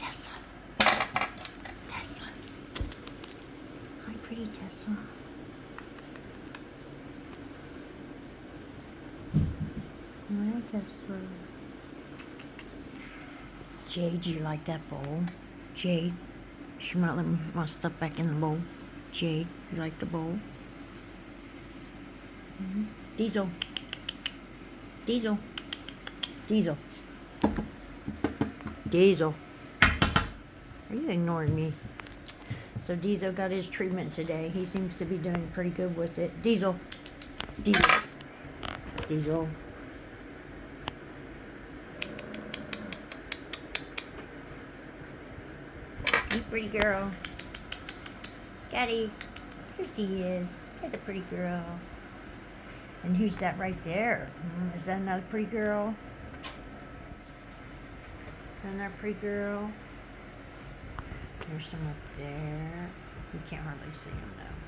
Tessa. Tessa. Hi, pretty Tessa. Hi, Tessa. Jade, do you like that bowl? Jade, she might let my stuff back in the bowl. Jade, you like the bowl? Diesel. Diesel. Diesel. Diesel. Are you ignoring me? So Diesel got his treatment today. He seems to be doing pretty good with it. Diesel. Diesel. Diesel. You pretty girl. Daddy. Here she is. That's a pretty girl. And who's that right there? Is that another pretty girl? Is that another pretty girl? There's some up there. You can't hardly see them though.